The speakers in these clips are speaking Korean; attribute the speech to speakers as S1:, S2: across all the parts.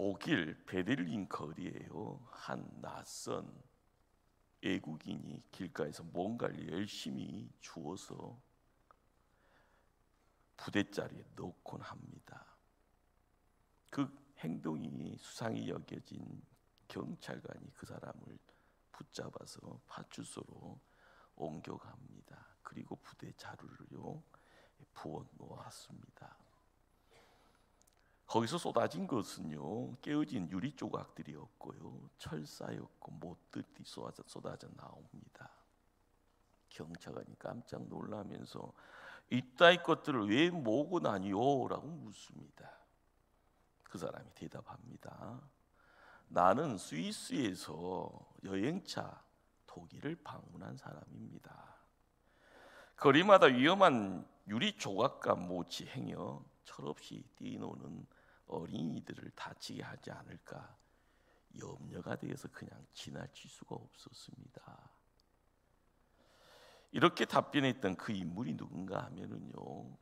S1: 독일 베를린 거리에요, 한 낯선 외국인이 길가에서 뭔가를 열심히 주워서 부대자리에 넣곤 합니다. 그 행동이 수상히 여겨진 경찰관이 그 사람을 붙잡아서 파출소로 옮겨갑니다. 그리고 부대 자루를요 부어 놓았습니다. 거기서 쏟아진 것은요 깨어진 유리 조각들이었고요, 철사였고 못들이 쏟아져 나옵니다. 경찰관이 깜짝 놀라면서 이따위 것들을 왜 모으고 나니요? 라고 묻습니다. 그 사람이 대답합니다. 나는 스위스에서 여행차 독일을 방문한 사람입니다. 거리마다 위험한 유리 조각과 못이 행여 철없이 뛰노는 어린이들을 다치게 하지 않을까 염려가 되어서 그냥 지나칠 수가 없었습니다. 이렇게 답변했던 그 인물이 누군가 하면은요,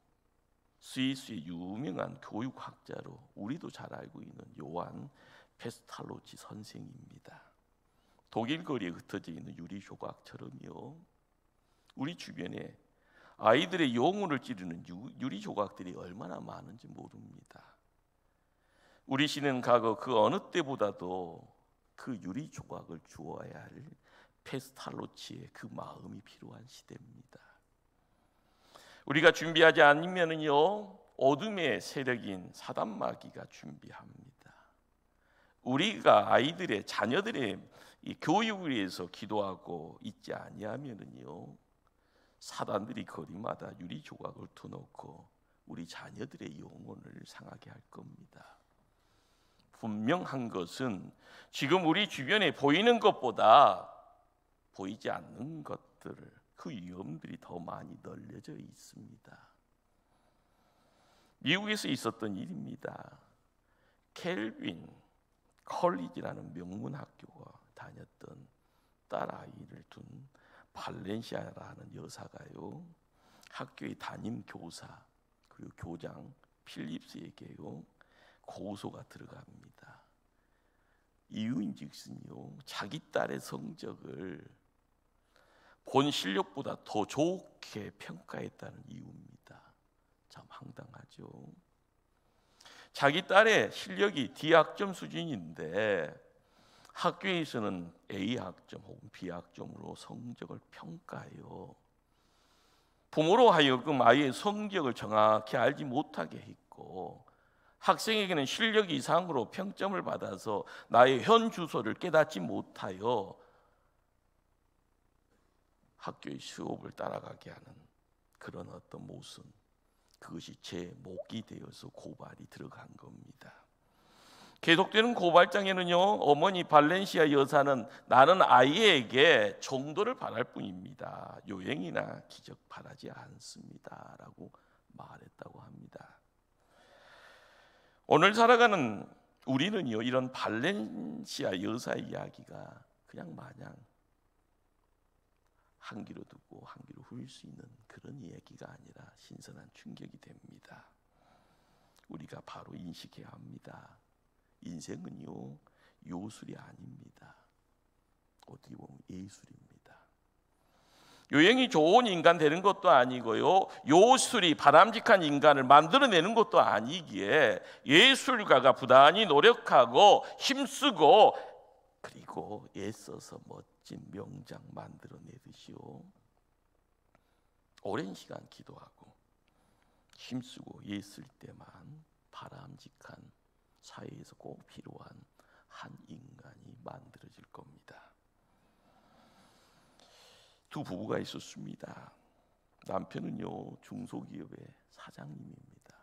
S1: 스위스의 유명한 교육학자로 우리도 잘 알고 있는 요한 페스탈로치 선생입니다. 독일 거리에 흩어져 있는 유리 조각처럼요, 우리 주변에 아이들의 영혼을 찌르는 유리 조각들이 얼마나 많은지 모릅니다. 우리 시는 과거 그 어느 때보다도 그 유리 조각을 주어야 할 페스탈로치의 그 마음이 필요한 시대입니다. 우리가 준비하지 않으면요 어둠의 세력인 사단 마귀가 준비합니다. 우리가 아이들의 자녀들의 이 교육을 위해서 기도하고 있지 아니하면요 사단들이 거리마다 유리 조각을 두놓고 우리 자녀들의 영혼을 상하게 할 겁니다. 분명한 것은 지금 우리 주변에 보이는 것보다 보이지 않는 것들, 그 위험들이 더 많이 널려져 있습니다. 미국에서 있었던 일입니다. 켈빈 컬리지라는 명문 학교가 다녔던 딸 아이를 둔 발렌시아라는 여사가요 학교의 담임 교사 그리고 교장 필립스에게요 고소가 들어갑니다. 이유인즉슨요 자기 딸의 성적을 본 실력보다 더 좋게 평가했다는 이유입니다. 참 황당하죠. 자기 딸의 실력이 D학점 수준인데 학교에서는 A학점 혹은 B학점으로 성적을 평가해요. 부모로 하여금 아이의 성적을 정확히 알지 못하게 했고 학생에게는 실력 이상으로 평점을 받아서 나의 현 주소를 깨닫지 못하여 학교의 수업을 따라가게 하는 그런 어떤 모습, 그것이 제 목이 되어서 고발이 들어간 겁니다. 계속되는 고발장에는요 어머니 발렌시아 여사는 나는 아이에게 정도를 바랄 뿐입니다. 요행이나 기적 바라지 않습니다 라고 말했다고 합니다. 오늘 살아가는 우리는요 이런 발렌시아 여사 이야기가 그냥 마냥 한 귀로 듣고 한 귀로 훌 수 있는 그런 이야기가 아니라 신선한 충격이 됩니다. 우리가 바로 인식해야 합니다. 인생은요 요술이 아닙니다. 어떻게 보면 예술입니다. 요행이 좋은 인간 되는 것도 아니고요 요술이 바람직한 인간을 만들어내는 것도 아니기에 예술가가 부단히 노력하고 힘쓰고 그리고 애써서 멋진 명작 만들어내듯이요 오랜 시간 기도하고 힘쓰고 애쓸 때만 바람직한 사회에서 꼭 필요한 한 인간이 만들어질 겁니다. 두 부부가 있었습니다. 남편은요 중소기업의 사장님입니다.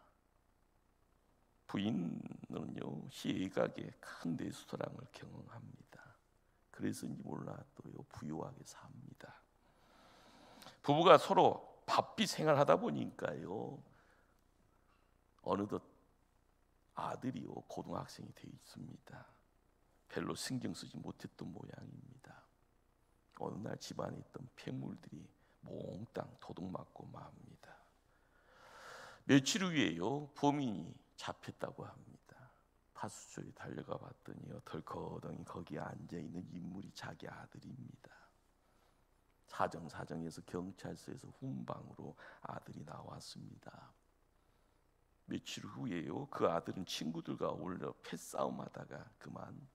S1: 부인은요 시외가게 큰 레스토랑을 경영합니다. 그래서인지 몰라도요 부유하게 삽니다. 부부가 서로 바삐 생활하다 보니까요 어느덧 아들이요 고등학생이 되어 있습니다. 별로 신경 쓰지 못했던 모양입니다. 어느 날 집안에 있던 폐물들이 몽땅 도둑맞고 맙니다. 며칠 후에요 범인이 잡혔다고 합니다. 파수초에 달려가 봤더니요, 덜커덩이 거기에 앉아있는 인물이 자기 아들입니다. 사정사정해서 경찰서에서 훈방으로 아들이 나왔습니다. 며칠 후에요, 그 아들은 친구들과 어울려 패싸움하다가 그만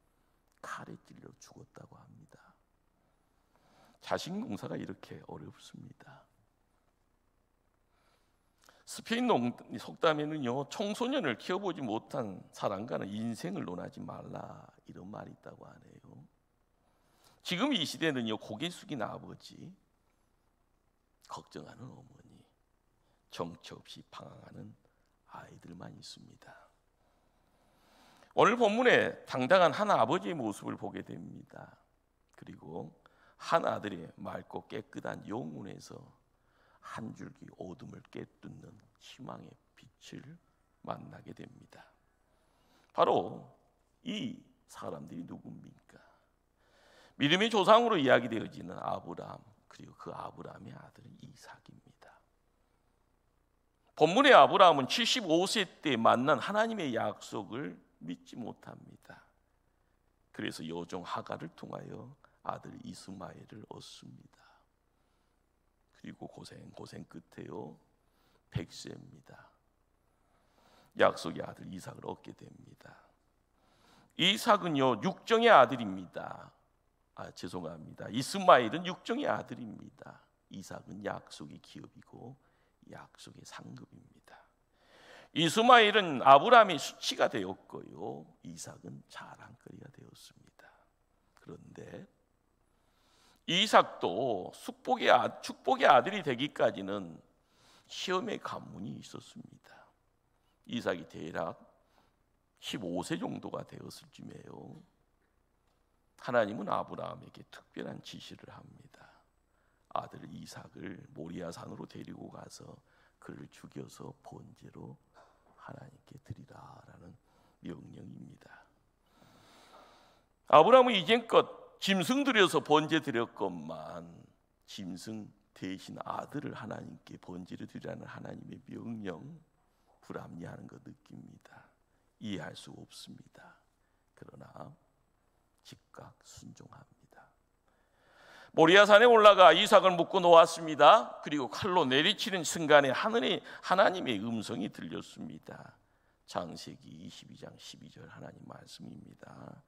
S1: 칼에 찔려 죽었다고 합니다. 자식 농사가 이렇게 어렵습니다. 스페인 속담에는요, 청소년을 키워보지 못한 사람과는 인생을 논하지 말라, 이런 말이 있다고 하네요. 지금 이 시대는요, 고개 숙인 아버지, 걱정하는 어머니, 정처 없이 방황하는 아이들만 있습니다. 오늘 본문에 당당한 한 아버지의 모습을 보게 됩니다. 그리고 한 아들의 맑고 깨끗한 영혼에서 한 줄기 어둠을 깨뚫는 희망의 빛을 만나게 됩니다. 바로 이 사람들이 누굽니까? 믿음의 조상으로 이야기되어지는 아브라함, 그리고 그 아브라함의 아들은 이삭입니다. 본문의 아브라함은 75세 때 만난 하나님의 약속을 믿지 못합니다. 그래서 여종 하갈을 통하여 아들 이스마엘을 얻습니다. 그리고 고생 끝에요, 100세입니다. 약속의 아들 이삭을 얻게 됩니다. 이삭은요, 육정의 아들입니다. 죄송합니다. 이스마엘은 육정의 아들입니다. 이삭은 약속의 기업이고 약속의 상급입니다. 이스마엘은 아브라함의 수치가 되었고요, 이삭은 자랑거리가 되었습니다. 그런데 이삭도 축복의 아들이 되기까지는 시험의 관문이 있었습니다. 이삭이 대략 15세 정도가 되었을 쯤에요, 하나님은 아브라함에게 특별한 지시를 합니다. 아들 이삭을 모리아산으로 데리고 가서 그를 죽여서 번제로 하나님께 드리라라는 명령입니다. 아브라함은 이젠껏 짐승 들여서 번제 드렸건만 짐승 대신 아들을 하나님께 번제를 드리라는 하나님의 명령, 불합리하는 것 느낍니다. 이해할 수 없습니다. 그러나 즉각 순종합니다. 모리아산에 올라가 이삭을 묶고 놓았습니다. 그리고 칼로 내리치는 순간에 하늘에 하나님의 음성이 들렸습니다. 창세기 22장 12절 하나님 말씀입니다.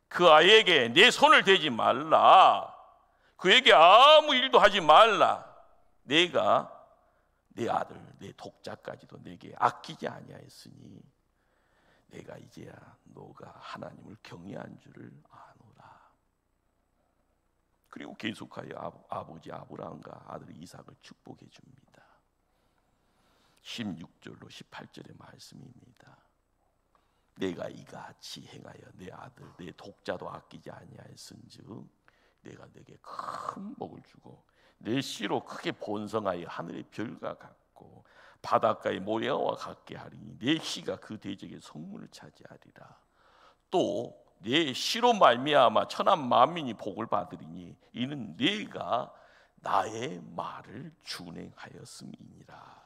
S1: 그 아이에게 내 손을 대지 말라. 그에게 아무 일도 하지 말라. 내가 내 아들, 내 독자까지도 내게 아끼지 아니하였으니 내가 이제야 너가 하나님을 경외한 줄을 아노라. 그리고 계속하여 아버지 아브라함과 아들 이삭을 축복해 줍니다. 16절로 18절의 말씀입니다. 내가 이같이 행하여 내 아들 내 독자도 아끼지 아니하였은즉 내가 내게 큰 복을 주고 내 씨로 크게 번성하여 하늘의 별과 같고 바닷가의 모래와 같게 하리니 내 씨가 그 대적의 성문을 차지하리라. 또 내 씨로 말미암아 천한 만민이 복을 받으리니 이는 내가 나의 말을 준행하였음이니라.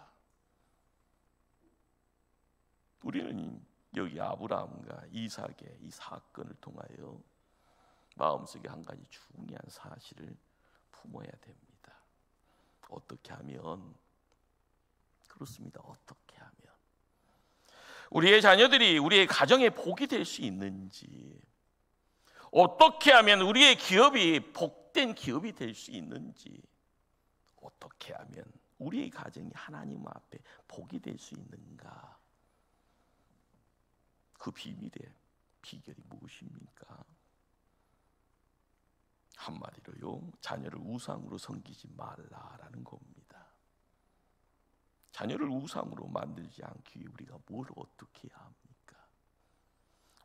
S1: 우리는 여기 아브라함과 이삭의 이 사건을 통하여 마음속에 한 가지 중요한 사실을 품어야 됩니다. 어떻게 하면, 그렇습니다. 어떻게 하면 우리의 자녀들이 우리의 가정에 복이 될 수 있는지, 어떻게 하면 우리의 기업이 복된 기업이 될 수 있는지, 어떻게 하면 우리의 가정이 하나님 앞에 복이 될 수 있는가, 그 비밀의 비결이 무엇입니까? 한마디로요, 자녀를 우상으로 섬기지 말라라는 겁니다. 자녀를 우상으로 만들지 않기 위해 우리가 뭘 어떻게 해야 합니까?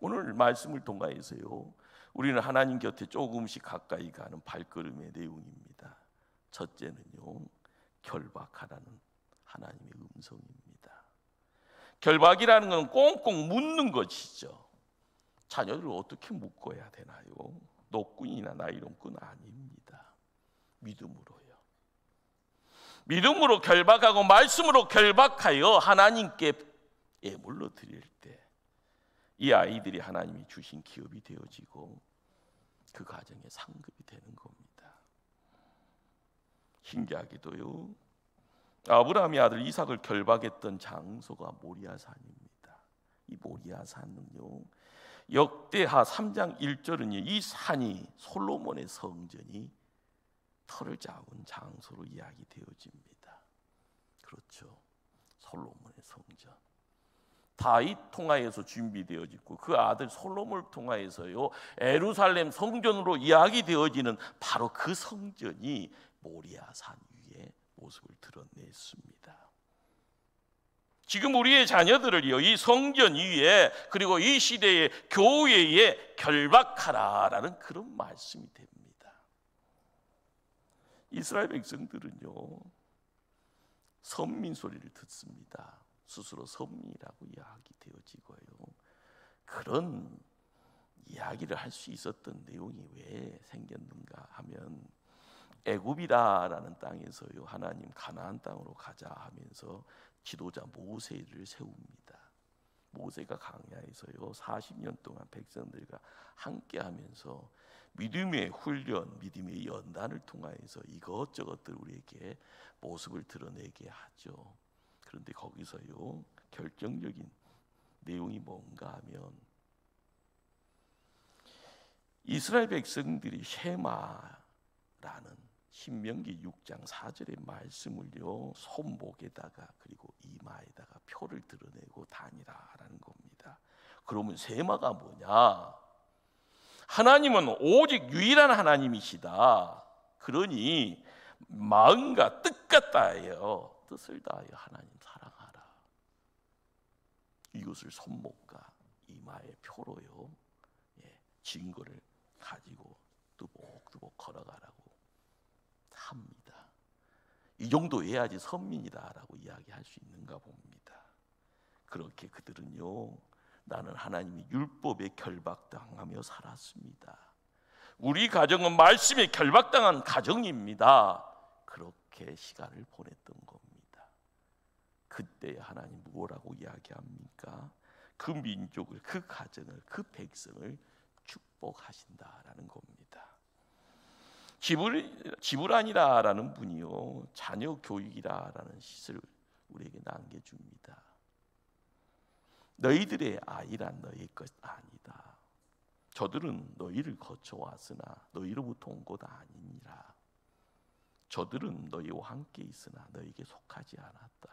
S1: 오늘 말씀을 통하여서요, 우리는 하나님 곁에 조금씩 가까이 가는 발걸음의 내용입니다. 첫째는요, 결박하라는 하나님의 음성입니다. 결박이라는 건 꽁꽁 묶는 것이죠. 자녀를 어떻게 묶어야 되나요? 노끈이나 나이론끈 아닙니다. 믿음으로요. 믿음으로 결박하고 말씀으로 결박하여 하나님께 예물로 드릴 때 이 아이들이 하나님이 주신 기업이 되어지고 그 가정의 상급이 되는 겁니다. 신기하게도요, 아브라함이 아들 이삭을 결박했던 장소가 모리아산입니다. 이 모리아산은요, 역대하 3장 1절은 이 산이 솔로몬의 성전이 털을 잡은 장소로 이야기되어집니다. 그렇죠, 솔로몬의 성전. 다윗 통하여서 준비되어지고 그 아들 솔로몬을 통하여서요 예루살렘 성전으로 이야기되어지는 바로 그 성전이 모리아산 위에 모습을 드러냈습니다. 지금 우리의 자녀들을요 이 성전 위에, 그리고 이 시대의 교회에 결박하라라는 그런 말씀이 됩니다. 이스라엘 백성들은요 선민 소리를 듣습니다. 스스로 선민이라고 이야기되어지고요, 그런 이야기를 할 수 있었던 내용이 왜 생겼는가 하면, 애굽이라는 땅에서요 하나님 가나안 땅으로 가자 하면서 지도자 모세를 세웁니다. 모세가 광야에서요 40년 동안 백성들과 함께하면서 믿음의 훈련, 믿음의 연단을 통하여서 이것저것들 우리에게 모습을 드러내게 하죠. 그런데 거기서요 결정적인 내용이 뭔가 하면, 이스라엘 백성들이 쉐마라는 신명기 6장 4절의 말씀을요 손목에다가 그리고 이마에다가 표를 드러내고 다니라라는 겁니다. 그러면 쉐마가 뭐냐? 하나님은 오직 유일한 하나님이시다. 그러니 마음과 뜻과 다하여 뜻을 다하여 하나님 사랑하라. 이것을 손목과 이마의 표로요 증거를 가지고 두복두복 걸어가라고 합니다. 이 정도 해야지 선민이다라고 이야기할 수 있는가 봅니다. 그렇게 그들은요 나는 하나님의 율법에 결박당하며 살았습니다. 우리 가정은 말씀에 결박당한 가정입니다. 그렇게 시간을 보냈던 겁니다. 그때 하나님 무엇라고 이야기합니까? 그 민족을, 그 가정을, 그 백성을 축복하신다라는 겁니다. 지브란이라는 분이요 자녀 교육이라는 시를 우리에게 남겨줍니다. 너희들의 아이란 너희 것 아니다. 저들은 너희를 거쳐왔으나 너희로부터 온 것 아니니라. 저들은 너희와 함께 있으나 너희에게 속하지 않았다.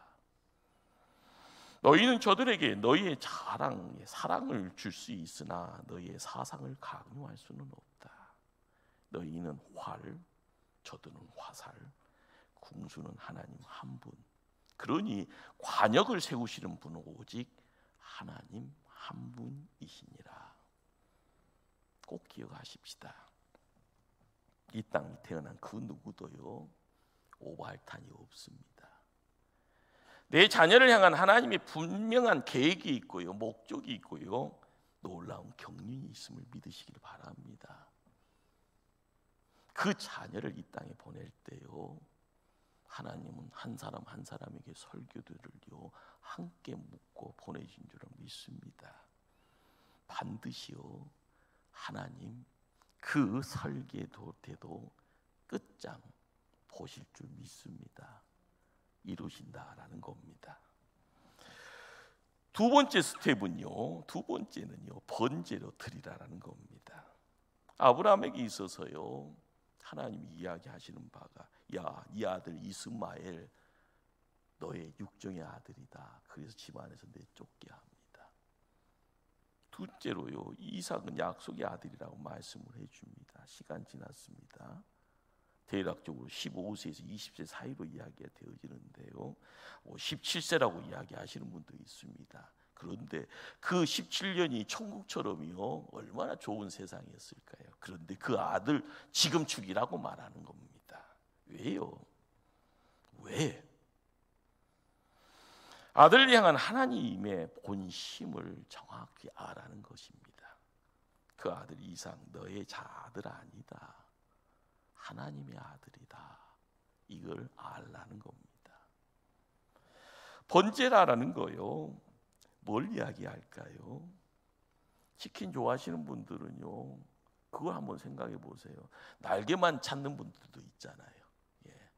S1: 너희는 저들에게 너희의 자랑에 사랑을 줄 수 있으나 너희의 사상을 강요할 수는 없다. 너희는 활, 저들은 화살, 궁수는 하나님 한 분. 그러니 관역을 세우시는 분은 오직 하나님 한 분이시니라. 꼭 기억하십시다. 이 땅에 태어난 그 누구도요 오버할 탄이 없습니다. 내 자녀를 향한 하나님의 분명한 계획이 있고요, 목적이 있고요, 놀라운 경륜이 있음을 믿으시길 바랍니다. 그 자녀를 이 땅에 보낼 때요 하나님은 한 사람 한 사람에게 설교들을요 함께 묻고 보내신 줄 믿습니다. 반드시요 하나님 그 설계도 끝장 보실 줄 믿습니다. 이루신다라는 겁니다. 두 번째 스텝은요, 두 번째는요 번제로 드리라라는 겁니다. 아브라함에게 있어서요 하나님이 이야기하시는 바가, 야, 네 아들 이스마엘 너의 육정의 아들이다. 그래서 집안에서 내쫓게 합니다. 둘째로요 이삭은 약속의 아들이라고 말씀을 해줍니다. 시간 지났습니다. 대략적으로 15세에서 20세 사이로 이야기가 되어지는데요 17세라고 이야기하시는 분도 있습니다. 그런데 그 17년이 천국처럼요 얼마나 좋은 세상이었을까요? 그런데 그 아들 지금 죽이라고 말하는 겁니다. 왜요? 왜? 아들을 향한 하나님의 본심을 정확히 알아는 것입니다. 그 아들 이삭 너의 자아들 아니다. 하나님의 아들이다. 이걸 알라는 겁니다. 번제라라는 거요 뭘 이야기할까요? 치킨 좋아하시는 분들은요, 그걸 한번 생각해 보세요. 날개만 찾는 분들도 있잖아요. 예.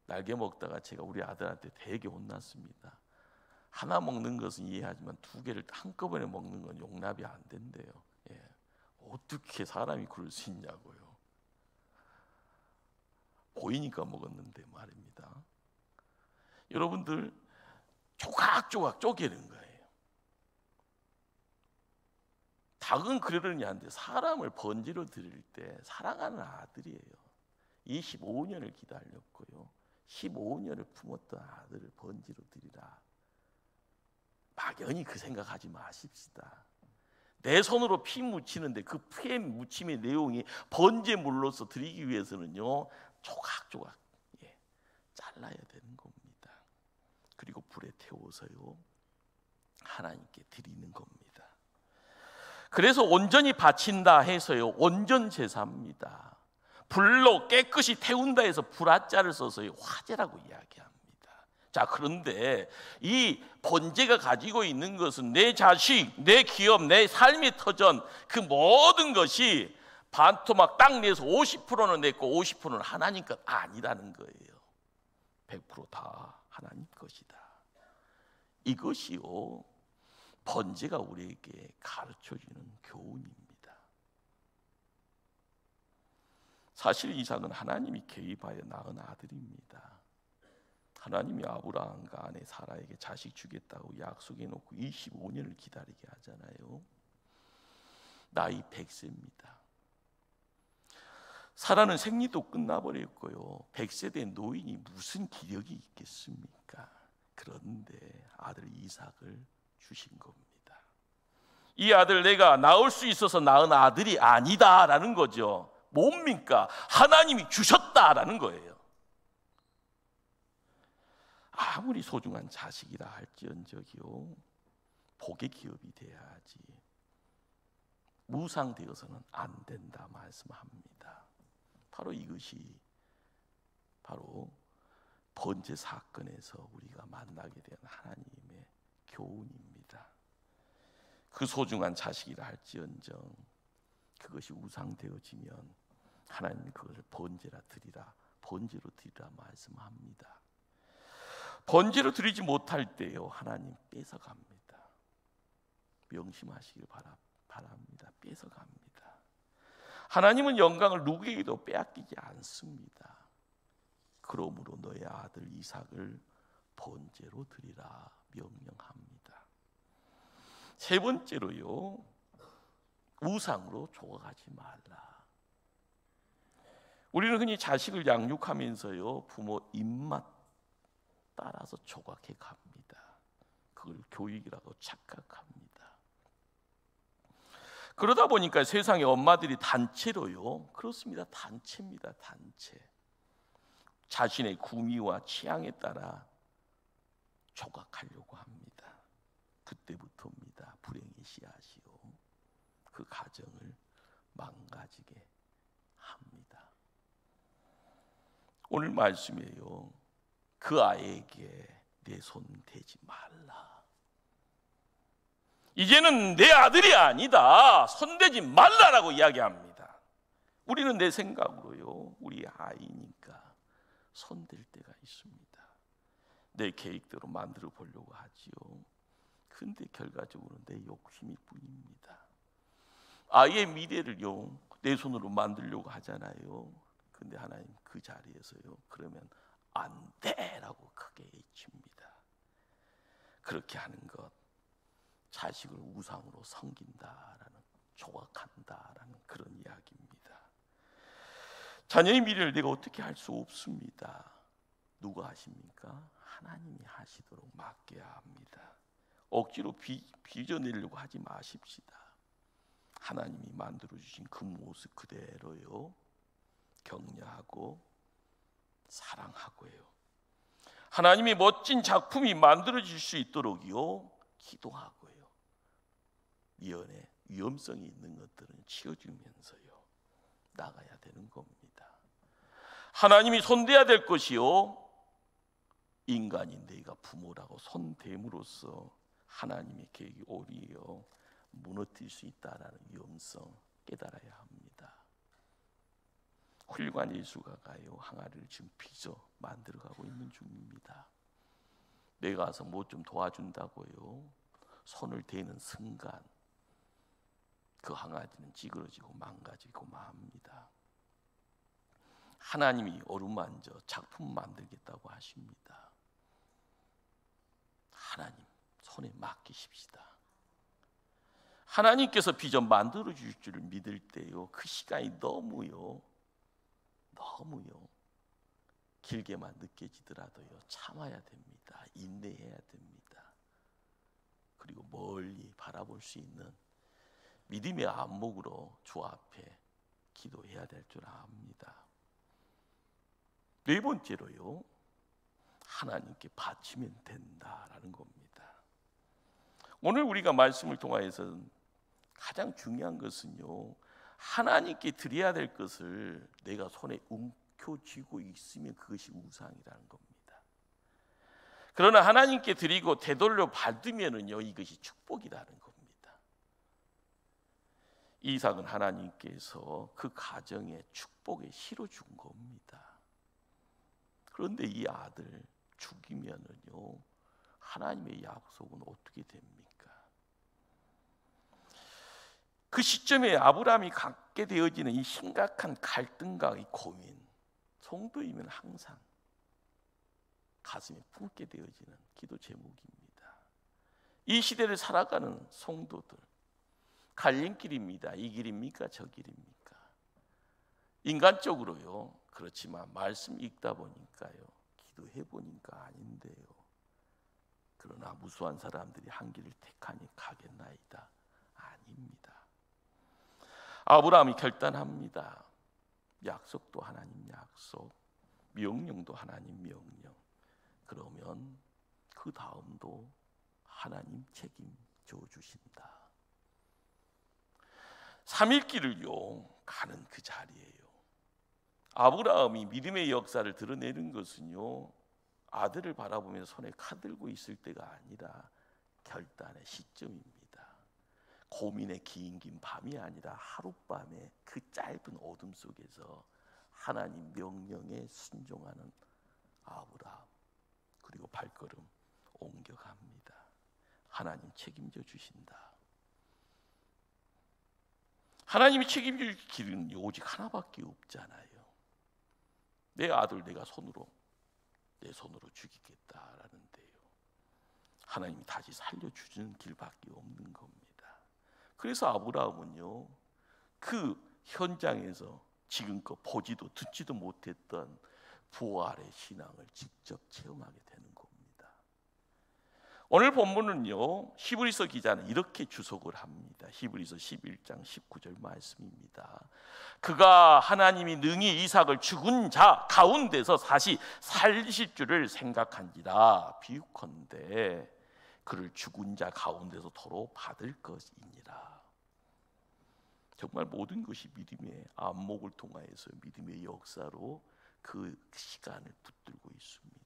S1: 날개 먹다가 제가 우리 아들한테 되게 혼났습니다. 하나 먹는 것은 이해하지만 두 개를 한꺼번에 먹는 건 용납이 안 된대요. 예. 어떻게 사람이 그럴 수 있냐고요. 보이니까 먹었는데 말입니다. 여러분들 조각조각 쪼개는 거예요. 닭은 그러려니 하는데 사람을 번제로 드릴 때 사랑하는 아들이에요. 25년을 기다렸고요, 15년을 품었던 아들을 번제로 드리라. 막연히 그 생각하지 마십시다. 내 손으로 피 묻히는데 그 피 묻힘의 내용이 번제물로서 드리기 위해서는요, 조각조각 잘라야 되는 겁니다. 그리고 불에 태워서요, 하나님께 드리는 겁니다. 그래서 온전히 바친다 해서요, 온전 제사입니다. 불로 깨끗이 태운다 해서 불화자를 써서요, 화제라고 이야기합니다. 자, 그런데 이 번제가 가지고 있는 것은 내 자식, 내 기업, 내 삶의 터전, 그 모든 것이 반토막 땅 내에서 50%는 내 거, 50%는 하나님 것 아니라는 거예요. 100% 다 하나님 것이다. 이것이요, 번제가 우리에게 가르쳐주는 교훈입니다. 사실 이삭은 하나님이 개입하여 낳은 아들입니다. 하나님이 아브라함과 아내 사라에게 자식 주겠다고 약속해 놓고 25년을 기다리게 하잖아요. 나이 100세입니다. 사라는 생리도 끝나버렸고요, 100세 된 노인이 무슨 기력이 있겠습니까? 그런데 아들 이삭을 주신 겁니다. 이 아들 내가 낳을 수 있어서 낳은 아들이 아니다라는 거죠. 뭡니까? 하나님이 주셨다라는 거예요. 아무리 소중한 자식이라 할지언정요, 복의 기업이 돼야지 무상되어서는 안 된다 말씀합니다. 바로 이것이 바로 번제 사건에서 우리가 만나게 된 하나님의 교훈입니다. 그 소중한 자식이라 할지언정 그것이 우상되어지면 하나님이 그것을 번제로 드리라 말씀합니다. 번제로 드리지 못할 때요, 하나님 뺏어갑니다. 명심하시길 바랍니다. 뺏어갑니다. 하나님은 영광을 누구에게도 빼앗기지 않습니다. 그러므로 너의 아들 이삭을 번제로 드리라 명령합니다. 세 번째로요, 우상으로 조각하지 말라. 우리는 흔히 자식을 양육하면서요, 부모 입맛 따라서 조각해 갑니다. 그걸 교육이라고 착각합니다. 그러다 보니까 세상의 엄마들이 단체로요, 그렇습니다. 단체입니다. 단체. 자신의 구미와 취향에 따라 조각하려고 합니다. 그때부터입니다. 불행의 씨앗이요, 그 가정을 망가지게 합니다. 오늘 말씀이에요. 그 아이에게 내 손 대지 말라. 이제는 내 아들이 아니다. 손대지 말라라고 이야기합니다. 우리는 내 생각으로요, 우리 아이니까 손댈 때가 있습니다. 내 계획대로 만들어 보려고 하지요. 근데 결과적으로 내 욕심일 뿐입니다. 아이의 미래를요, 내 손으로 만들려고 하잖아요. 근데 하나님 그 자리에서요, 그러면 안 돼라고 크게 외칩니다. 그렇게 하는 것, 자식을 우상으로 섬긴다라는, 조각한다라는 그런 이야기입니다. 자녀의 미래를 내가 어떻게 할 수 없습니다. 누가 하십니까? 하나님이 하시도록 맡겨야 합니다. 억지로 빚어내려고 하지 마십시다. 하나님이 만들어주신 그 모습 그대로요, 격려하고 사랑하고요, 하나님이 멋진 작품이 만들어질 수 있도록요, 기도하고요, 미연에 위험성이 있는 것들은 치워주면서요 나가야 되는 겁니다. 하나님이 손대야 될 것이요, 인간인 내가 부모라고 손대므로써 하나님의 계획이 옳이요 무너뜨릴 수 있다라는 위험성 깨달아야 합니다. 훌륭한 예술가가요, 항아리를 지금 빚어 만들어가고 있는 중입니다. 내가 와서 뭐 좀 도와준다고요 손을 대는 순간 그 항아리는 찌그러지고 망가지고 맙니다. 하나님이 어루만져 작품 만들겠다고 하십니다. 하나님 손에 맡기십시다. 하나님께서 빚어 만들어 주실 줄을 믿을 때요, 그 시간이 너무요 길게만 느껴지더라도요 참아야 됩니다. 인내해야 됩니다. 그리고 멀리 바라볼 수 있는 믿음의 안목으로 주 앞에 기도해야 될 줄 압니다. 네 번째로요, 하나님께 바치면 된다라는 겁니다. 오늘 우리가 말씀을 통하여서 가장 중요한 것은요, 하나님께 드려야 될 것을 내가 손에 움켜쥐고 있으면 그것이 우상이라는 겁니다. 그러나 하나님께 드리고 되돌려 받으면은요, 이것이 축복이라는 겁니다. 이삭은 하나님께서 그 가정에 축복에 실어준 겁니다. 그런데 이 아들 죽이면은요, 하나님의 약속은 어떻게 됩니까? 그 시점에 아브라함이 갖게 되어지는 이 심각한 갈등과 이 고민, 성도이면 항상 가슴에 품게 되어지는 기도 제목입니다. 이 시대를 살아가는 성도들, 갈림길입니다. 이 길입니까? 저 길입니까? 인간적으로요, 그렇지만 말씀 읽다 보니까요, 기도해 보니까 아닌데요. 그러나 무수한 사람들이 한 길을 택하니 가겠나이다. 아닙니다. 아브라함이 결단합니다. 약속도 하나님 약속, 명령도 하나님 명령. 그러면 그 다음도 하나님 책임져 주신다. 3일길을요 가는 그 자리예요. 아브라함이 믿음의 역사를 드러내는 것은요, 아들을 바라보며 손에 칼 들고 있을 때가 아니라 결단의 시점입니다. 고민의 긴 밤이 아니라 하룻밤의 그 짧은 어둠 속에서 하나님 명령에 순종하는 아브라함, 그리고 발걸음 옮겨갑니다. 하나님 책임져 주신다. 하나님이 책임질 길은 오직 하나밖에 없잖아요. 내 아들 내가 내 손으로 죽이겠다라는데요, 하나님이 다시 살려주는 길밖에 없는 겁니다. 그래서 아브라함은요, 그 현장에서 지금껏 보지도 듣지도 못했던 부활의 신앙을 직접 체험하게 되는 겁니다. 오늘 본문은요, 히브리서 기자는 이렇게 주석을 합니다. 히브리서 11장 19절 말씀입니다. 그가 하나님이 능히 이삭을 죽은 자 가운데서 다시 살리실 줄을 생각한지라. 비유컨대 그를 죽은 자 가운데서 도로 받을 것이니라. 정말 모든 것이 믿음의 안목을 통하여서 믿음의 역사로 그 시간을 붙들고 있습니다.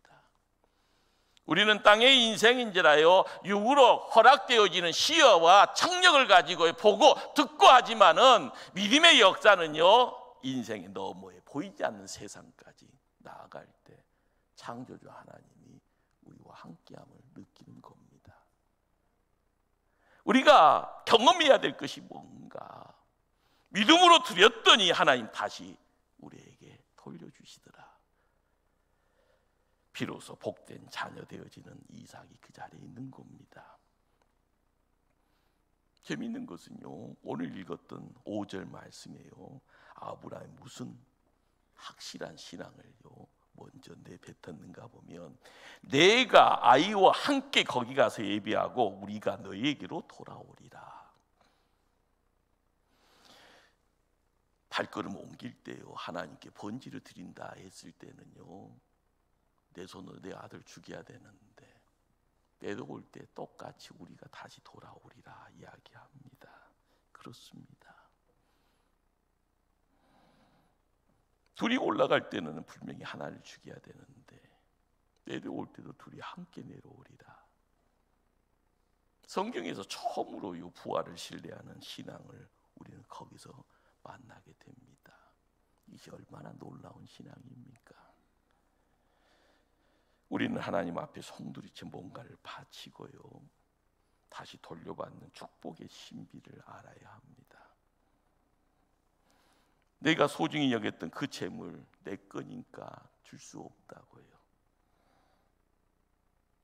S1: 우리는 땅의 인생인지라요, 육으로 허락되어지는 시야와 청력을 가지고 보고 듣고 하지만은 믿음의 역사는요, 인생의 너머에 보이지 않는 세상까지 나아갈 때 창조주 하나님이 우리와 함께함을 느끼는 겁니다. 우리가 경험해야 될 것이 뭔가, 믿음으로 드렸더니 하나님 다시 우리에게 돌려주시더라. 비로소 복된 자녀 되어지는 이삭이 그 자리에 있는 겁니다. 재미있는 것은요, 오늘 읽었던 5절 말씀이에요. 아브라함이 무슨 확실한 신앙을요 먼저 내뱉었는가 보면, 내가 아이와 함께 거기 가서 예배하고 우리가 너희에게로 돌아오리라. 발걸음 옮길 때요, 하나님께 번제를 드린다 했을 때는요, 내 손으로 내 아들 죽여야 되는데 내려올 때 똑같이 우리가 다시 돌아오리라 이야기합니다. 그렇습니다. 둘이 올라갈 때는 분명히 하나를 죽여야 되는데 내려올 때도 둘이 함께 내려오리라. 성경에서 처음으로 이 부활을 신뢰하는 신앙을 우리는 거기서 만나게 됩니다. 이게 얼마나 놀라운 신앙입니까? 우리는 하나님 앞에 송두리째 뭔가를 바치고요, 다시 돌려받는 축복의 신비를 알아야 합니다. 내가 소중히 여겼던 그 재물 내 거니까 줄 수 없다고요.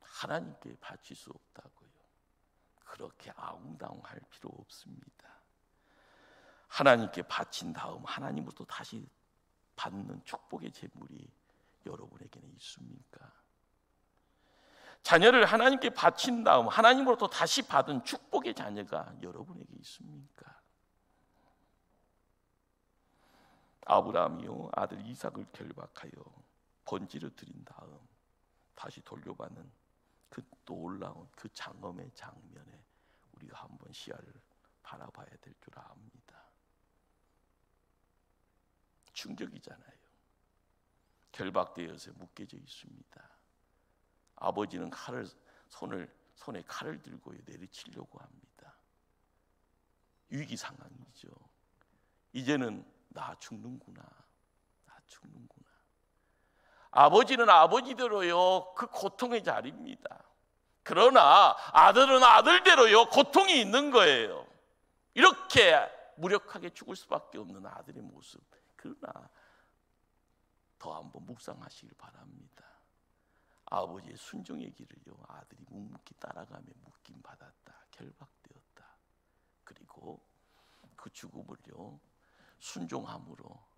S1: 하나님께 바칠 수 없다고요. 그렇게 아웅다웅할 필요 없습니다. 하나님께 바친 다음 하나님으로부터 다시 받는 축복의 재물이 여러분에게는 있습니까? 자녀를 하나님께 바친 다음 하나님으로부터 다시 받은 축복의 자녀가 여러분에게 있습니까? 아브라함이요, 아들 이삭을 결박하여 번제를 드린 다음 다시 돌려받는 그 놀라운 그 장엄의 장면에 우리가 한번 시야를 바라봐야 될 줄 압니다. 충격이잖아요. 결박되어서 묶여져 있습니다. 아버지는 손에 칼을 들고 내리치려고 합니다. 위기 상황이죠. 이제는 나 죽는구나. 아버지는 아버지대로요, 그 고통의 자리입니다. 그러나 아들은 아들대로요, 고통이 있는 거예요. 이렇게 무력하게 죽을 수밖에 없는 아들의 모습. 그러나 더 한번 묵상하시길 바랍니다. 아버지의 순종의 길을요, 아들이 묵묵히 따라가며 묶임받았다, 결박되었다. 그리고 그 죽음을요, 순종함으로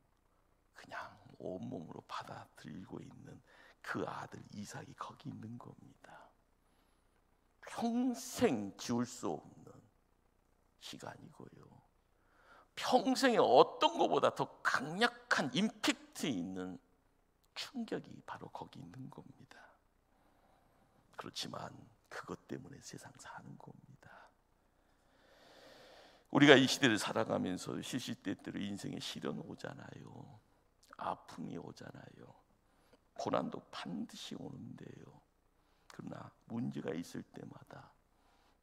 S1: 그냥 온몸으로 받아들이고 있는 그 아들 이삭이 거기 있는 겁니다. 평생 지울 수 없는 시간이고요, 평생에 어떤 것보다 더 강력한 임팩트 있는 충격이 바로 거기 있는 겁니다. 그렇지만 그것 때문에 세상 사는 겁니다. 우리가 이 시대를 살아가면서 시시때때로 인생에 시련 오잖아요. 아픔이 오잖아요. 고난도 반드시 오는데요. 그러나 문제가 있을 때마다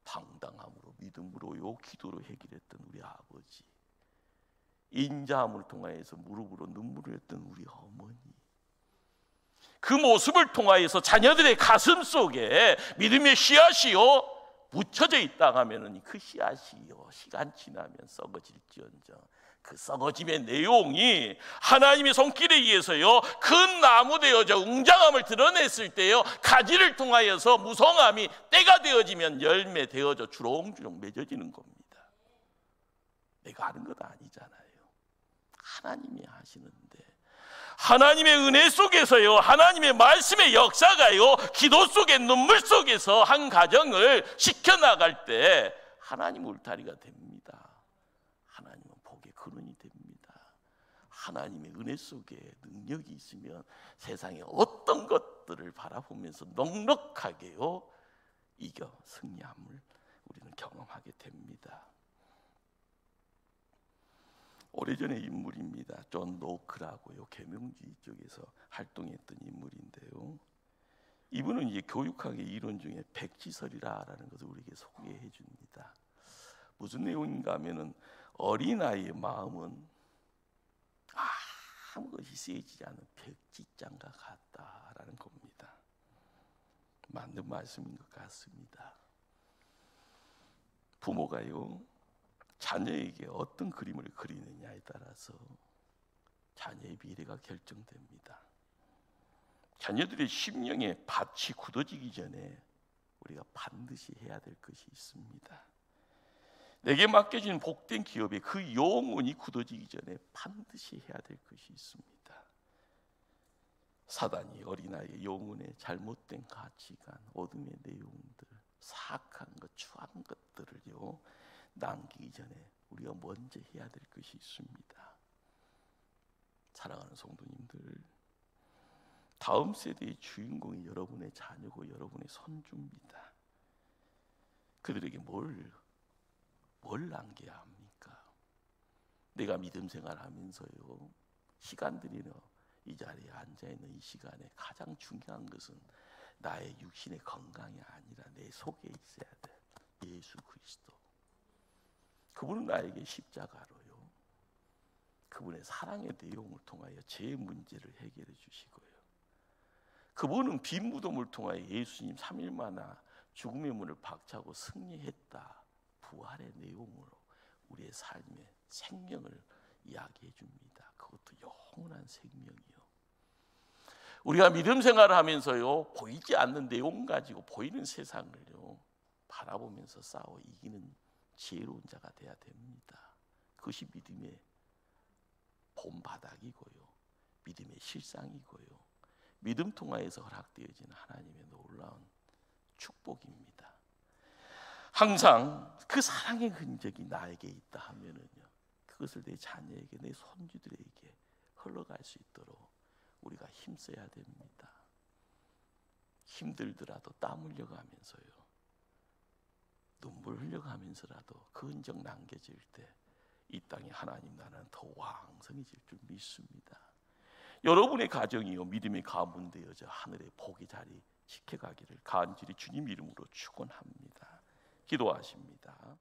S1: 당당함으로 믿음으로요, 기도로 해결했던 우리 아버지, 인자함을 통하여서 무릎으로 눈물을 했던 우리 어머니, 그 모습을 통하여서 자녀들의 가슴 속에 믿음의 씨앗이요 묻혀져 있다 하면은 그 씨앗이요 시간 지나면 썩어질지언정 그 썩어짐의 내용이 하나님의 손길에 의해서요 그 나무 되어져 웅장함을 드러냈을 때요 가지를 통하여서 무성함이 때가 되어지면 열매 되어져 주렁주렁 맺어지는 겁니다. 내가 하는 것 아니잖아요. 하나님이 하시는데, 하나님의 은혜 속에서요, 하나님의 말씀의 역사가요, 기도 속에 눈물 속에서 한 가정을 지켜나갈 때 하나님 울타리가 됩니다. 하나님은 복의 근원이 됩니다. 하나님의 은혜 속에 능력이 있으면 세상의 어떤 것들을 바라보면서 넉넉하게요 이겨 승리함을 우리는 경험하게 됩니다. 오래전의 인물입니다. 존 노크라고요, 계명주의 쪽에서 활동했던 인물인데요, 이분은 이제 교육학의 이론 중에 백지설이라는 것을 우리에게 소개해 줍니다. 무슨 내용인가 하면은 어린아이의 마음은 아무것이 쓰여지지 않은 백지장과 같다라는 겁니다. 맞는 말씀인 것 같습니다. 부모가요 자녀에게 어떤 그림을 그리느냐에 따라서 자녀의 미래가 결정됩니다. 자녀들의 심령의 밭이 굳어지기 전에 우리가 반드시 해야 될 것이 있습니다. 내게 맡겨진 복된 기업에 그 영혼이 굳어지기 전에 반드시 해야 될 것이 있습니다. 사단이 어린아이의 영혼의 잘못된 가치관, 어둠의 내용들, 사악한 것, 추한 것들을요 남기기 전에 우리가 먼저 해야 될 것이 있습니다. 사랑하는 성도님들, 다음 세대의 주인공이 여러분의 자녀고 여러분의 손주입니다. 그들에게 뭘 남겨야 합니까? 내가 믿음 생활하면서요 시간들이 이 자리에 앉아있는 이 시간에 가장 중요한 것은 나의 육신의 건강이 아니라 내 속에 있어야 돼. 예수 그리스도. 그분은 나에게 십자가로요, 그분의 사랑의 내용을 통하여 제 문제를 해결해 주시고요, 그분은 빈 무덤을 통하여 예수님 3일 만나 죽음의 문을 박차고 승리했다, 부활의 내용으로 우리의 삶의 생명을 이야기해 줍니다. 그것도 영원한 생명이요. 우리가 믿음 생활을 하면서요, 보이지 않는 내용 가지고 보이는 세상을요 바라보면서 싸워 이기는 지혜로운 자가 돼야 됩니다. 그것이 믿음의 본바닥이고요, 믿음의 실상이고요, 믿음 통하여서 허락되어지는 하나님의 놀라운 축복입니다. 항상 그 사랑의 흔적이 나에게 있다 하면은요, 그것을 내 자녀에게, 내 손주들에게 흘러갈 수 있도록 우리가 힘써야 됩니다. 힘들더라도 땀 흘려가면서요, 눈물 흘려가면서라도 그 흔적 남겨질 때 이 땅에 하나님 나라는 더 왕성해질 줄 믿습니다. 여러분의 가정이요 믿음의 가문 되어져 하늘의 복이 자리 지켜가기를 간절히 주님 이름으로 축원합니다. 기도하십니다.